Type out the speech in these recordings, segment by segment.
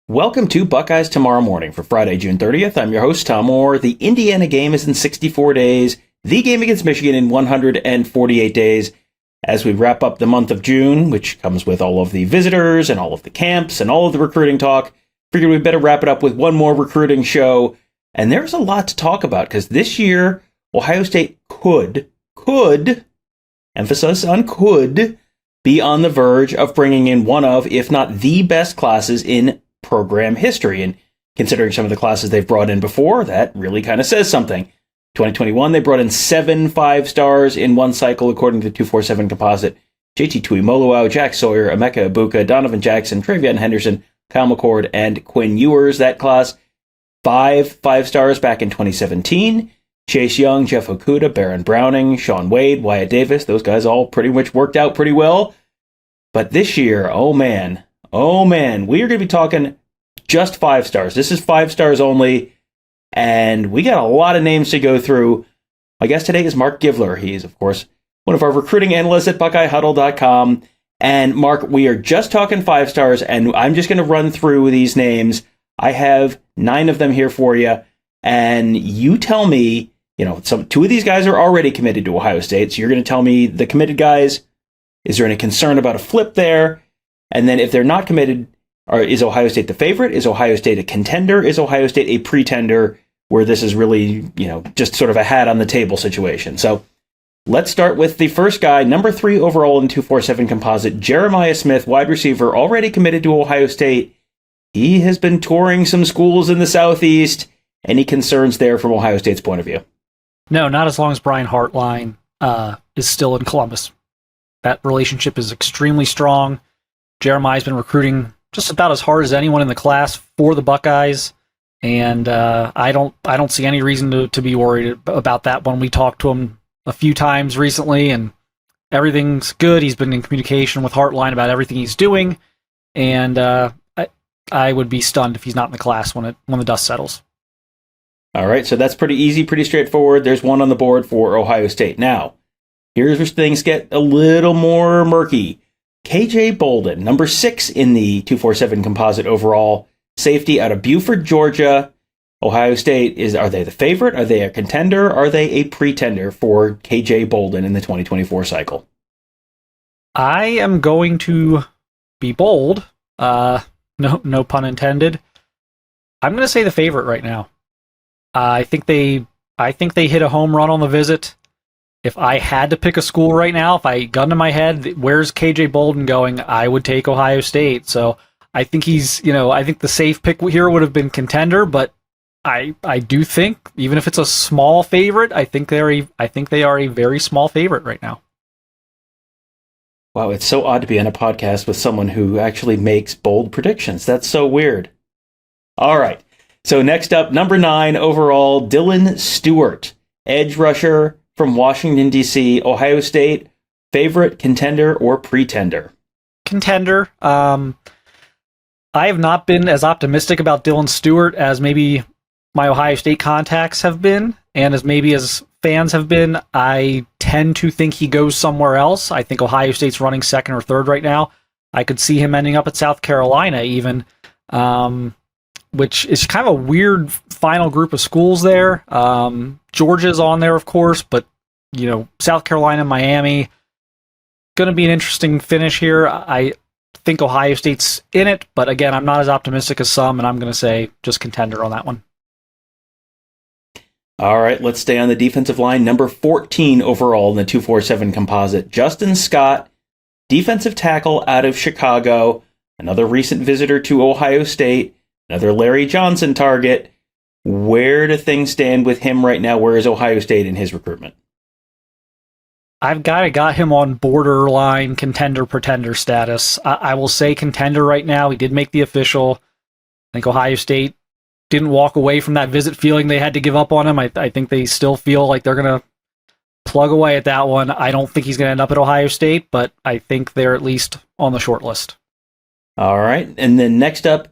Welcome to Buckeyes Tomorrow Morning for Friday, June 30th. I'm your host, Tom Orr. The Indiana game is in 64 days. The game against Michigan in 148 days. As we wrap up the month of June, which comes with all of the visitors and all of the camps and all of the recruiting talk, figured we better wrap it up with one more recruiting show. And there's a lot to talk about because this year, Ohio State could, emphasis on could, be on the verge of bringing in one of, if not the best classes in program history. And considering some of the classes they've brought in before, that really kind of says something. 2021, they brought in 7 5-stars in one cycle, according to the 247 Composite. JT Tuimoloau, Jack Sawyer, Emeka Ibuka, Donovan Jackson, Travion Henderson, Kyle McCord, and Quinn Ewers. That class, 5 5-stars back in 2017. Chase Young, Jeff Okuda, Baron Browning, Sean Wade, Wyatt Davis. Those guys all pretty much worked out pretty well. But this year, oh man, we are going to be talking just 5 stars. This is 5 stars only, and we got a lot of names to go through. My guest today is Marc Givler. He is, of course, one of our recruiting analysts at BuckeyeHuddle.com. And Marc, we are just talking 5 stars, and I'm just going to run through these names. I have 9 of them here for you, and you tell me, 2 of these guys are already committed to Ohio State, so you're going to tell me the committed guys. Is there any concern about a flip there? And then if they're not committed, is Ohio State the favorite? Is Ohio State a contender? Is Ohio State a pretender, where this is really, just sort of a hat on the table situation? So let's start with the first guy, number 3 overall in 247 Composite, Jeremiah Smith, wide receiver, already committed to Ohio State. He has been touring some schools in the Southeast. Any concerns there from Ohio State's point of view? No, not as long as Brian Hartline is still in Columbus. That relationship is extremely strong. Jeremiah's been recruiting just about as hard as anyone in the class for the Buckeyes, and I don't see any reason to be worried about that one. We talked to him a few times recently, and everything's good. He's been in communication with Hartline about everything he's doing, and I would be stunned if he's not in the class when the dust settles. All right, so that's pretty easy, pretty straightforward. There's one on the board for Ohio State. Now, here's where things get a little more murky. KJ Bolden, number 6 in the 247 Composite overall, safety out of Buford, Georgia. Ohio State, are they the favorite? Are they a contender? Are they a pretender for KJ Bolden in the 2024 cycle? I am going to be bold. No pun intended. I'm going to say the favorite right now. I think they hit a home run on the visit. If I had to pick a school right now, if I gun to my head, where's KJ Bolden going? I would take Ohio State. So I think I think the safe pick here would have been contender, but I do think, even if it's a small favorite, I think they are a very small favorite right now. Wow, it's so odd to be on a podcast with someone who actually makes bold predictions. That's so weird. All right. So next up, number 9 overall, Dylan Stewart, edge rusher from Washington, D.C., Ohio State, favorite, contender, or pretender? Contender. I have not been as optimistic about Dylan Stewart as maybe my Ohio State contacts have been, and as fans have been. I tend to think he goes somewhere else. I think Ohio State's running 2nd or 3rd right now. I could see him ending up at South Carolina even, which is kind of a weird final group of schools there. Georgia's on there, of course, but South Carolina, Miami, going to be an interesting finish here. I think Ohio State's in it, but again, I'm not as optimistic as some, and I'm going to say just contender on that one. All right, let's stay on the defensive line. Number 14 overall in the 247 Composite, Justin Scott, defensive tackle out of Chicago, another recent visitor to Ohio State, another Larry Johnson target. Where do things stand with him right now? Where is Ohio State in his recruitment? I've got him on borderline contender-pretender status. I will say contender right now. He did make the official. I think Ohio State didn't walk away from that visit feeling they had to give up on him. I think they still feel like they're going to plug away at that one. I don't think he's going to end up at Ohio State, but I think they're at least on the short list. All right, and then next up,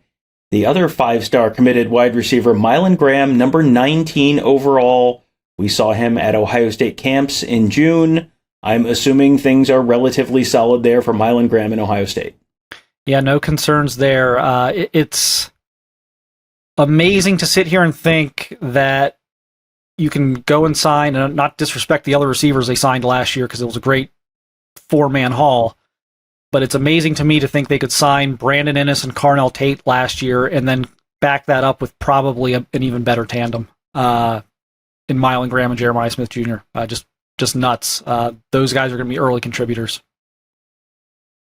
the other 5-star committed wide receiver, Mylan Graham, number 19 overall. We saw him at Ohio State camps in June. I'm assuming things are relatively solid there for Mylan Graham in Ohio State. Yeah, no concerns there. It's amazing to sit here and think that you can go and sign, and not disrespect the other receivers they signed last year because it was a great four-man haul, but it's amazing to me to think they could sign Brandon Inniss and Carnell Tate last year and then back that up with probably an even better tandem in Mylan Graham and Jeremiah Smith Jr. Just nuts. Those guys are going to be early contributors.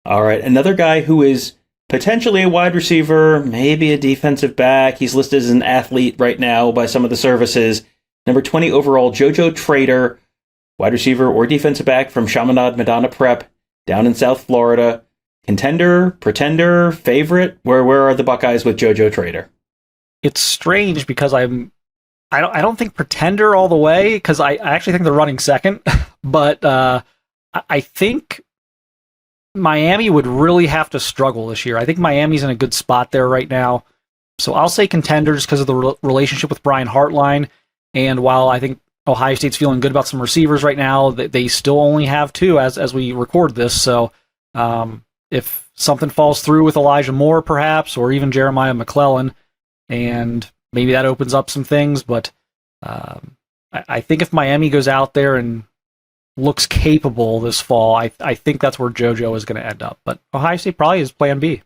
All right, another guy who is potentially a wide receiver, maybe a defensive back. He's listed as an athlete right now by some of the services. Number 20 overall, Jojo Trader, wide receiver or defensive back from Chaminade Madonna Prep down in South Florida. Contender, pretender, favorite? Where are the Buckeyes with Jojo Trader? It's strange because I don't think pretender all the way, because I actually think they're running second, but I think Miami would really have to struggle this year. I think Miami's in a good spot there right now. So I'll say contender just because of the relationship with Brian Hartline. And while I think Ohio State's feeling good about some receivers right now, they still only have two as we record this. So if something falls through with Elijah Moore, perhaps, or even Jeremiah McClellan, and maybe that opens up some things. But I think if Miami goes out there and looks capable this fall, I think that's where JoJo is going to end up. But Ohio State probably is plan B.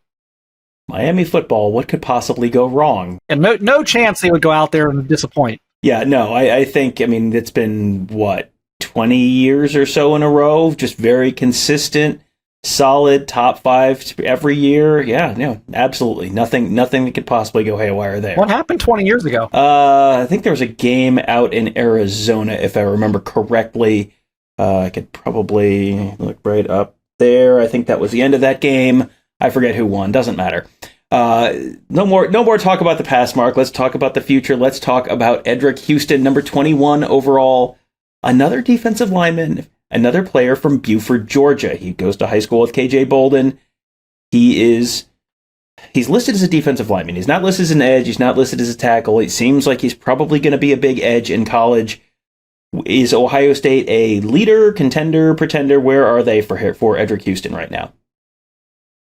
Miami football, what could possibly go wrong? And no chance they would go out there and disappoint. Yeah, no, I think, it's been, 20 years or so in a row, just very consistent, solid top five every year. Yeah, no, absolutely. Nothing that could possibly go haywire there. What happened 20 years ago? I think there was a game out in Arizona, if I remember correctly. I could probably look right up there. I think that was the end of that game. I forget who won. Doesn't matter. No more talk about the past, Mark. Let's talk about the future. Let's talk about Eddrick Houston, number 21 overall. Another defensive lineman, another player from Buford, Georgia. He goes to high school with KJ Bolden. He's listed as a defensive lineman. He's not listed as an edge. He's not listed as a tackle. It seems like he's probably going to be a big edge in college. Is Ohio State a leader, contender, pretender? Where are they for Eddrick Houston right now?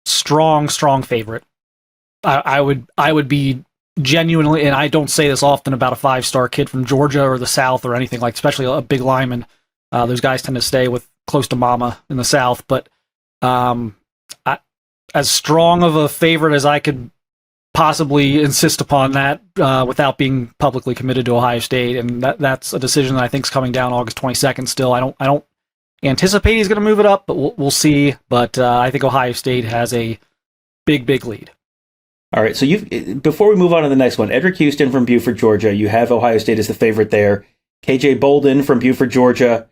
Strong favorite. I would be genuinely, and I don't say this often about a 5-star kid from Georgia or the South or anything, like especially a big lineman. Those guys tend to stay with close to mama in the South. But as strong of a favorite as I could possibly insist upon that without being publicly committed to Ohio State, and that's a decision that I think is coming down August 22nd. Still, I don't anticipate he's going to move it up, but we'll see. But I think Ohio State has a big lead. All right, so before we move on to the next one, Eddrick Houston from Buford, Georgia. You have Ohio State as the favorite there. KJ Bolden from Buford, Georgia.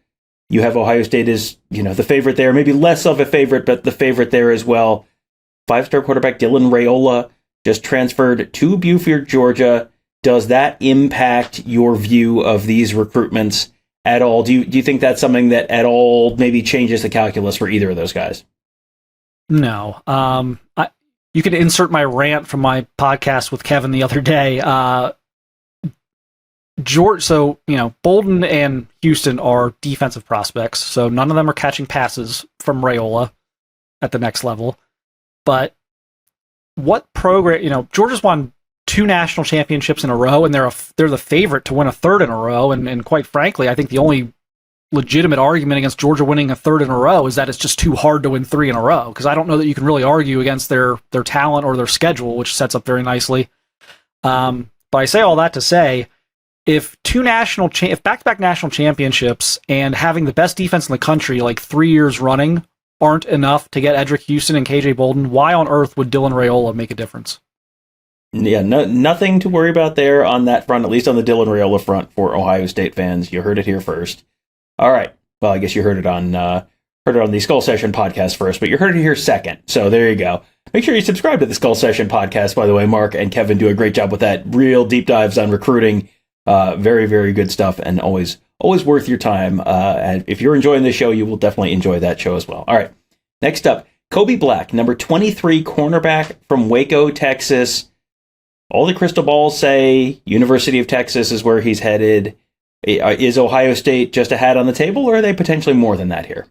You have Ohio State as the favorite there. Maybe less of a favorite, but the favorite there as well. 5-star quarterback Dylan Raiola just transferred to Buford, Georgia. Does that impact your view of these recruitments at all? Do you think that's something that at all maybe changes the calculus for either of those guys? No. You can insert my rant from my podcast with Kevin the other day. Bolden and Houston are defensive prospects, so none of them are catching passes from Raiola at the next level. But what program, Georgia's won 2 national championships in a row, and they're the favorite to win a third in a row. And quite frankly, I think the only legitimate argument against Georgia winning a third in a row is that it's just too hard to win 3 in a row, because I don't know that you can really argue against their talent or their schedule, which sets up very nicely. But I say all that to say, if back-to-back national championships and having the best defense in the country like 3 years running aren't enough to get Eddrick Houston and KJ Bolden, why on earth would Dylan Raiola make a difference? Yeah, nothing to worry about there on that front, at least on the Dylan Raiola front for Ohio State fans. You heard it here first. All right. Well, I guess you heard it on the Skull Session podcast first, but you heard it here second. So there you go. Make sure you subscribe to the Skull Session podcast. By the way, Mark and Kevin do a great job with that. Real deep dives on recruiting. Very, very good stuff, and always worth your time. And if you're enjoying this show, you will definitely enjoy that show as well. All right. Next up, Kobe Black, number 23 cornerback from Waco, Texas. All the crystal balls say University of Texas is where he's headed. Is Ohio State just a hat on the table, or are they potentially more than that here?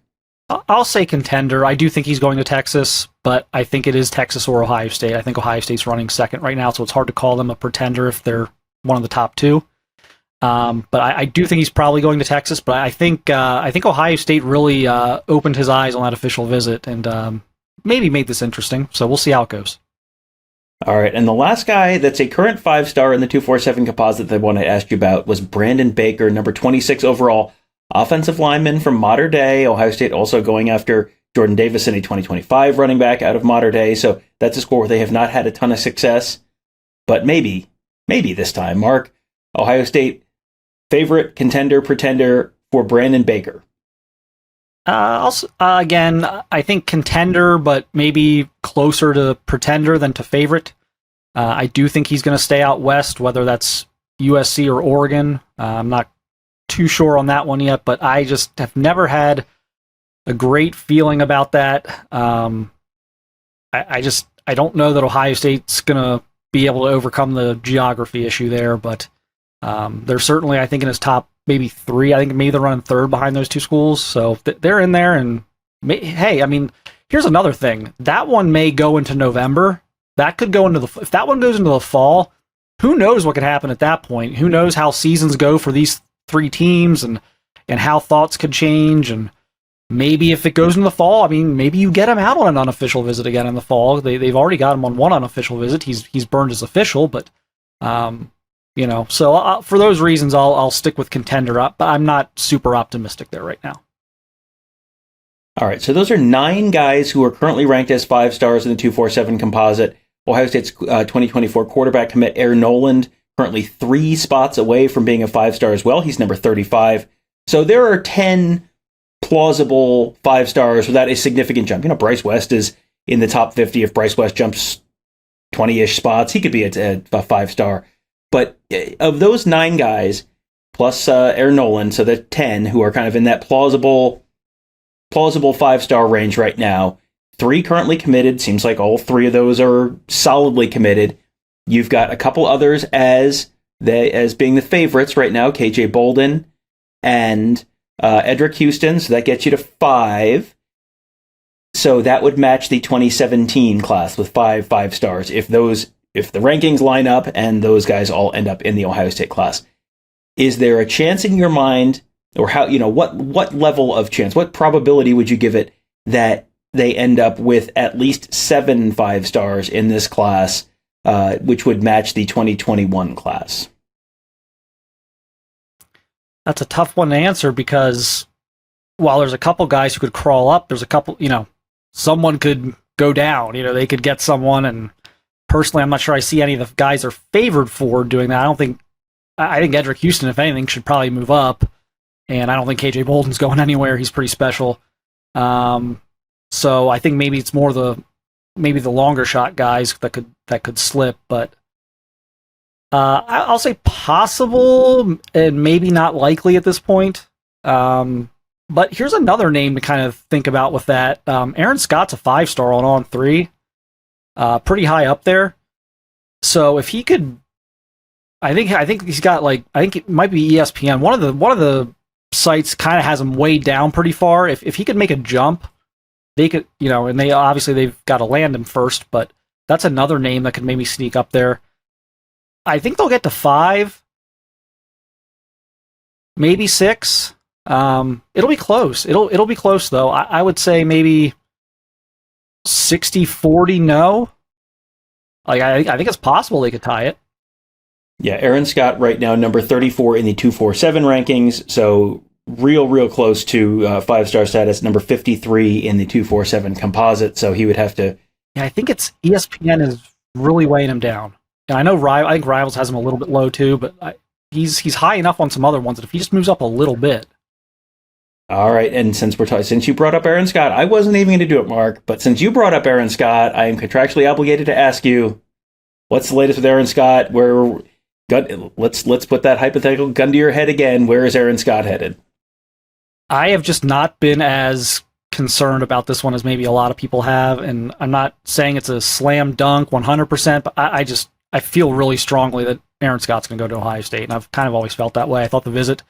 I'll say contender. I do think he's going to Texas, but I think it is Texas or Ohio State. I think Ohio State's running second right now, so it's hard to call them a pretender if they're one of the top two. But I do think he's probably going to Texas. But I think Ohio State really opened his eyes on that official visit and maybe made this interesting. So we'll see how it goes. All right, and the last guy that's a current 5-star in the 247 composite that I want to ask you about was Brandon Baker, number 26 overall, offensive lineman from Mater Dei. Ohio State also going after Jordan Davison, a 2025 running back out of Mater Dei. So that's a score where they have not had a ton of success. But maybe this time. Mark, Ohio State favorite, contender, pretender for Brandon Baker? Again, I think contender, but maybe closer to pretender than to favorite. I do think he's going to stay out west, whether that's USC or Oregon. I'm not too sure on that one yet, but I just have never had a great feeling about that. I don't know that Ohio State's going to be able to overcome the geography issue there, but they're certainly, I think, in his top maybe three. I think maybe they're running third behind those two schools, so they're in there. And hey, I mean, here's another thing. That one may go into November. That could go into if that one goes into the fall, who knows what could happen at that point? Who knows how seasons go for these three teams and how thoughts could change. And maybe if it goes in the fall, I mean, maybe you get him out on an unofficial visit again in the fall. They've already got him on one unofficial visit. He's burned his official, but so for those reasons, I'll stick with contender up, but I'm not super optimistic there right now. All right, so those are 9 guys who are currently ranked as 5 stars in the 247 composite. Ohio State's 2024 quarterback commit Aaron Noland, currently 3 spots away from being a 5-star as well. He's number 35. So there are 10 plausible 5 stars without a significant jump. Bryce West is in the top 50. If Bryce West jumps 20-ish spots, he could be a 5-star. But of those 9 guys, plus Aaron Noland, so that's 10 who are kind of in that plausible 5-star range right now. 3 currently committed. Seems like all 3 of those are solidly committed. You've got a couple others as being the favorites right now, KJ Bolden and Eddrick Houston, so that gets you to 5. So that would match the 2017 class with 5 stars if the rankings line up and those guys all end up in the Ohio State class. Is there a chance in your mind, or how, what level of chance, what probability would you give it that they end up with at least 7 5 stars in this class, which would match the 2021 class? That's a tough one to answer because while there's a couple guys who could crawl up, there's a couple, someone could go down. They could get someone, and personally, I'm not sure I see any of the guys are favored for doing that. I think Eddrick Houston, if anything, should probably move up, and I don't think KJ Bolden's going anywhere. He's pretty special. So I think maybe it's more the longer shot guys that could slip, but I'll say possible and maybe not likely at this point. But here's another name to kind of think about with that. Aaron Scott's a 5-star on 3, pretty high up there. So if he could, I think he's got I think it might be ESPN. One of the sites kind of has him weighed down pretty far. If he could make a jump, they could, and they've got to land him first, but that's another name that could maybe sneak up there. I think they'll get to 5, maybe 6. It'll be close. It'll be close though. I would say maybe 60-40 no. I think it's possible they could tie it. Yeah, Aaron Scott right now number 34 in the 247 rankings, so real close to 5-star status, number 53 in the 247 composite, so he would have to... Yeah, I think it's ESPN is really weighing him down. And I know I think Rivals has him a little bit low too, but he's high enough on some other ones that if he just moves up a little bit. All right, and since you brought up Aaron Scott, I wasn't even going to do it, Mark, but since you brought up Aaron Scott, I am contractually obligated to ask you, what's the latest with Aaron Scott? Let's put that hypothetical gun to your head again. Where is Aaron Scott headed? I have just not been as concerned about this one as maybe a lot of people have, and I'm not saying it's a slam dunk 100%, but I feel really strongly that Aaron Scott's going to go to Ohio State, and I've kind of always felt that way. I thought the visit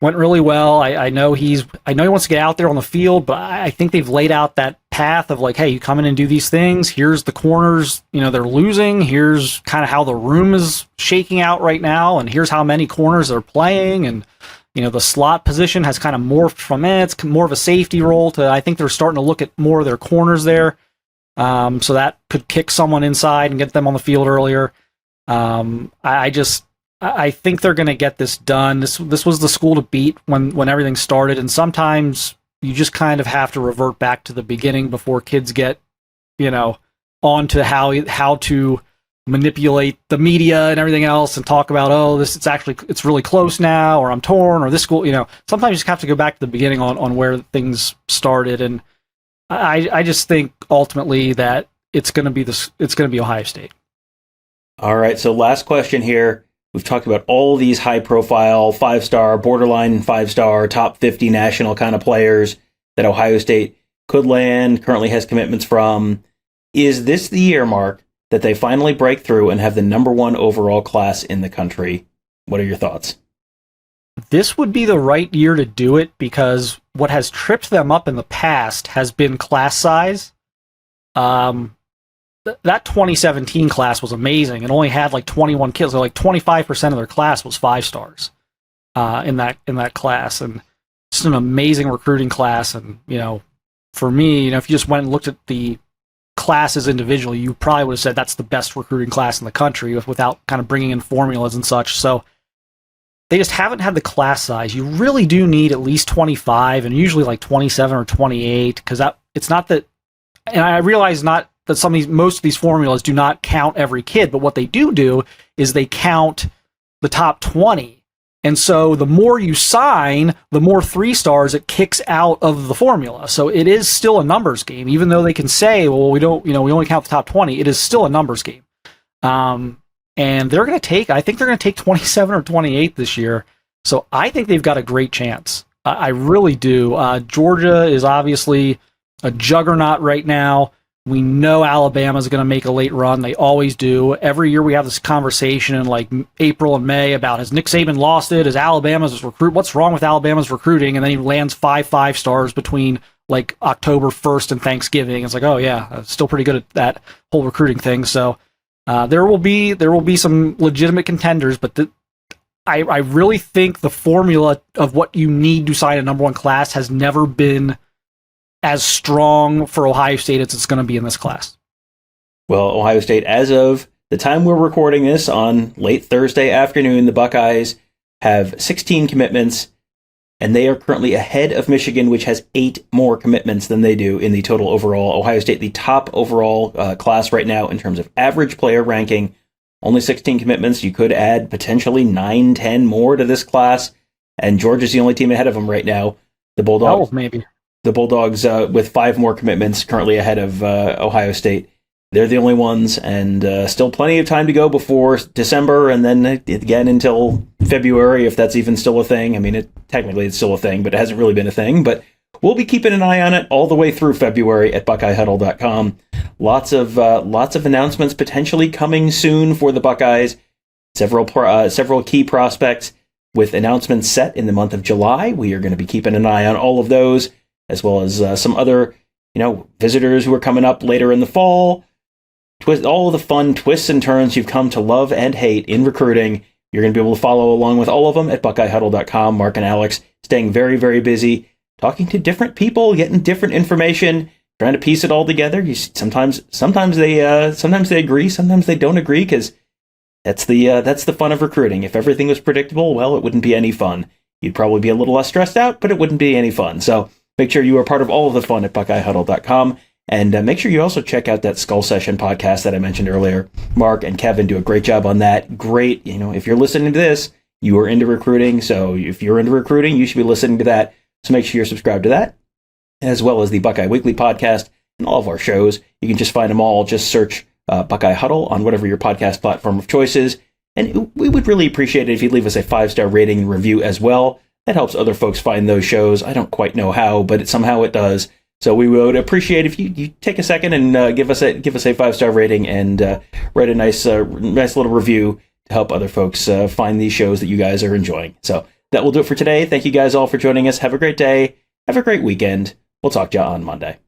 went really well. I know he wants to get out there on the field, but I think they've laid out that path of like, hey, you come in and do these things. Here's the corners, they're losing. Here's kind of how the room is shaking out right now, and here's how many corners they're playing. And the slot position has kind of morphed from it's more of a safety role to I think they're starting to look at more of their corners there. So that could kick someone inside and get them on the field earlier. I think they're going to get this done. This was the school to beat when everything started, and sometimes you just kind of have to revert back to the beginning before kids get, on to how to manipulate the media and everything else and talk about, it's really close now, or I'm torn, or this school, sometimes you just have to go back to the beginning on where things started. And I just think ultimately that it's going to be Ohio State. All right. So last question here. We've talked about all these high-profile, 5-star, borderline 5-star, top 50 national kind of players that Ohio State could land, currently has commitments from. Is this the year, Mark, that they finally break through and have the number 1 overall class in the country? What are your thoughts? This would be the right year to do it because what has tripped them up in the past has been class size. That 2017 class was amazing and only had like 21 kids. So like 25% of their class was 5 stars in that class, and just an amazing recruiting class. And for me, if you just went and looked at the classes individually, you probably would have said that's the best recruiting class in the country without kind of bringing in formulas and such. So they just haven't had the class size. You really do need at least 25, and usually like 27 or 28, because it's not that. And I realize not that most of these formulas do not count every kid, but what they do is they count the top 20. And so the more you sign, the more 3 stars it kicks out of the formula. So it is still a numbers game, even though they can say, well, we only count the top 20. It is still a numbers game. And I think they're going to take 27 or 28 this year. So I think they've got a great chance. I really do. Georgia is obviously a juggernaut right now. We know Alabama's going to make a late run. They always do. Every year we have this conversation in like April and May about, has Nick Saban lost it? Is Alabama's recruit? What's wrong with Alabama's recruiting? And then he lands 5 stars between like October 1st and Thanksgiving. It's like, oh yeah, still pretty good at that whole recruiting thing. So there will be some legitimate contenders, but I really think the formula of what you need to sign a number 1 class has never been as strong for Ohio State as it's going to be in this class. Well, Ohio State, as of the time we're recording this on late Thursday afternoon, the Buckeyes have 16 commitments, and they are currently ahead of Michigan, which has 8 more commitments than they do in the total overall. Ohio State, the top overall class right now in terms of average player ranking, only 16 commitments. You could add potentially 9, 10 more to this class, and Georgia's the only team ahead of them right now. The Bulldogs, maybe. The Bulldogs, with 5 more commitments, currently ahead of Ohio State. They're the only ones, and still plenty of time to go before December, and then again until February, if that's even still a thing. I mean, technically it's still a thing, but it hasn't really been a thing. But we'll be keeping an eye on it all the way through February at BuckeyeHuddle.com. Lots of announcements potentially coming soon for the Buckeyes. Several key prospects with announcements set in the month of July. We are going to be keeping an eye on all of those, as well as some other, visitors who are coming up later in the fall. All of the fun twists and turns you've come to love and hate in recruiting. You're going to be able to follow along with all of them at BuckeyeHuddle.com. Mark and Alex staying very, very busy, talking to different people, getting different information, trying to piece it all together. Sometimes they agree, sometimes they don't agree, because that's the fun of recruiting. If everything was predictable, well, it wouldn't be any fun. You'd probably be a little less stressed out, but it wouldn't be any fun. So make sure you are part of all of the fun at BuckeyeHuddle.com. And make sure you also check out that Skull Session podcast that I mentioned earlier. Mark and Kevin do a great job on that. Great. If you're listening to this, you are into recruiting. So if you're into recruiting, you should be listening to that. So make sure you're subscribed to that, as well as the Buckeye Weekly podcast and all of our shows. You can just find them all. Just search Buckeye Huddle on whatever your podcast platform of choice is. And we would really appreciate it if you'd leave us a 5-star rating and review as well. That helps other folks find those shows. I don't quite know how, but somehow it does. So we would appreciate if you take a second and give us a 5-star rating and write a nice little review to help other folks find these shows that you guys are enjoying. So that will do it for today. Thank you guys all for joining us. Have a great day. Have a great weekend. We'll talk to you on Monday.